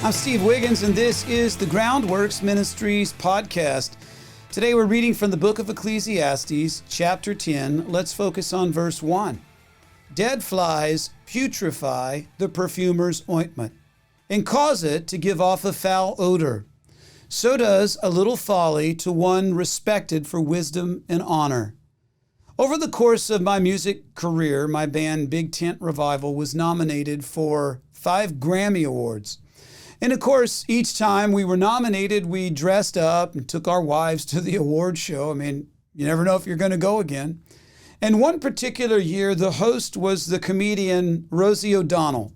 I'm Steve Wiggins, and this is the Groundworks Ministries podcast. Today we're reading from the book of Ecclesiastes, chapter 10. Let's focus on verse 1. Dead flies putrefy the perfumer's ointment and cause it to give off a foul odor. So does a little folly to one respected for wisdom and honor. Over the course of my music career, my band Big Tent Revival was nominated for 5 Grammy Awards. And of course, each time we were nominated, we dressed up and took our wives to the award show. I mean, you never know if you're going to go again. And one particular year, the host was the comedian Rosie O'Donnell.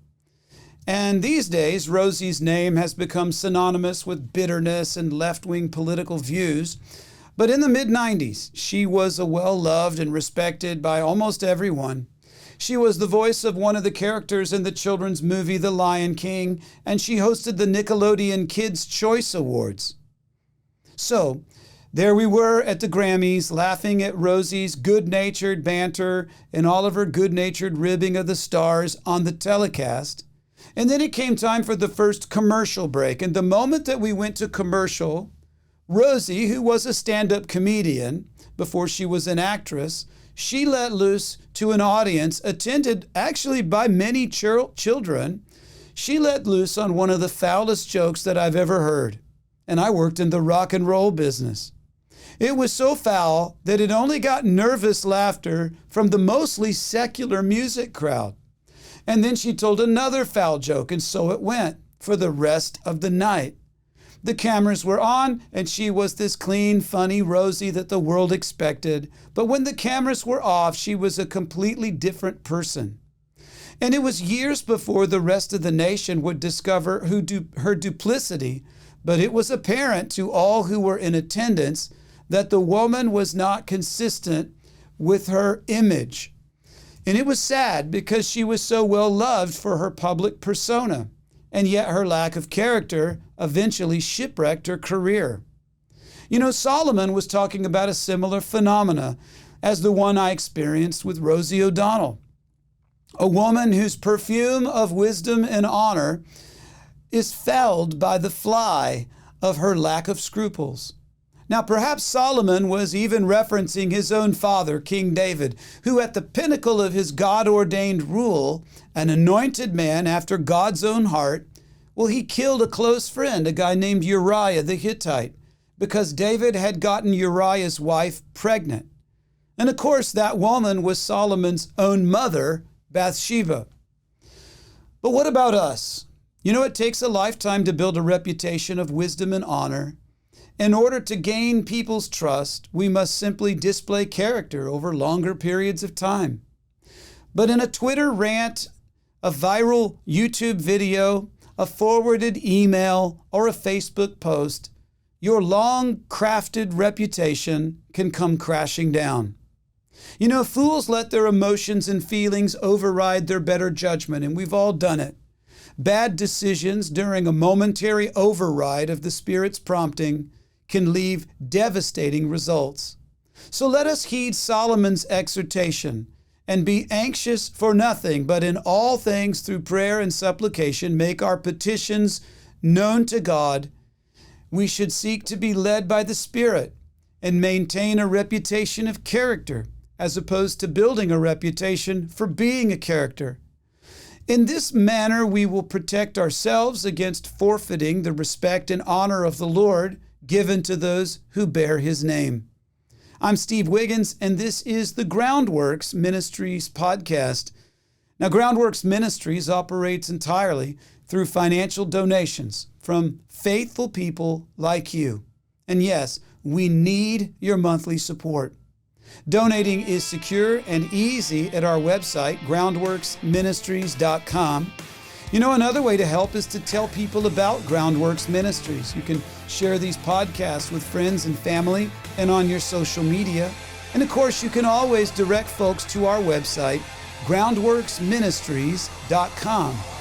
And these days, Rosie's name has become synonymous with bitterness and left-wing political views. But in the mid-90s, she was a well-loved and respected by almost everyone. She was the voice of one of the characters in the children's movie The Lion King, and she hosted the Nickelodeon Kids' Choice Awards. So, there we were at the Grammys, laughing at Rosie's good-natured banter and all of her good-natured ribbing of the stars on the telecast. And then it came time for the first commercial break. And the moment that we went to commercial, Rosie, who was a stand-up comedian before she was an actress, she let loose to an audience attended actually by many children. She let loose on one of the foulest jokes that I've ever heard. And I worked in the rock and roll business. It was so foul that it only got nervous laughter from the mostly secular music crowd. And then she told another foul joke, and so it went for the rest of the night. The cameras were on, and she was this clean, funny Rosie that the world expected. But when the cameras were off, she was a completely different person. And it was years before the rest of the nation would discover her duplicity, but it was apparent to all who were in attendance that the woman was not consistent with her image. And it was sad because she was so well loved for her public persona, and yet her lack of character eventually shipwrecked her career. You know, Solomon was talking about a similar phenomena as the one I experienced with Rosie O'Donnell, a woman whose perfume of wisdom and honor is fouled by the fly of her lack of scruples. Now, perhaps Solomon was even referencing his own father, King David, who at the pinnacle of his God-ordained rule, an anointed man after God's own heart, well, he killed a close friend, a guy named Uriah the Hittite, because David had gotten Uriah's wife pregnant. And of course, that woman was Solomon's own mother, Bathsheba. But what about us? You know, it takes a lifetime to build a reputation of wisdom and honor. In order to gain people's trust, we must simply display character over longer periods of time. But in a Twitter rant, a viral YouTube video, a forwarded email, or a Facebook post, your long-crafted reputation can come crashing down. You know, fools let their emotions and feelings override their better judgment, and we've all done it. Bad decisions during a momentary override of the Spirit's prompting can leave devastating results. So let us heed Solomon's exhortation and be anxious for nothing, but in all things through prayer and supplication make our petitions known to God. We should seek to be led by the Spirit and maintain a reputation of character as opposed to building a reputation for being a character. In this manner, we will protect ourselves against forfeiting the respect and honor of the Lord given to those who bear his name. I'm Steve Wiggins, and this is the Groundworks Ministries podcast. Now, Groundworks Ministries operates entirely through financial donations from faithful people like you. And yes, we need your monthly support. Donating is secure and easy at our website, groundworksministries.com. You know, another way to help is to tell people about Groundworks Ministries. You can share these podcasts with friends and family and on your social media. And of course, you can always direct folks to our website, groundworksministries.com.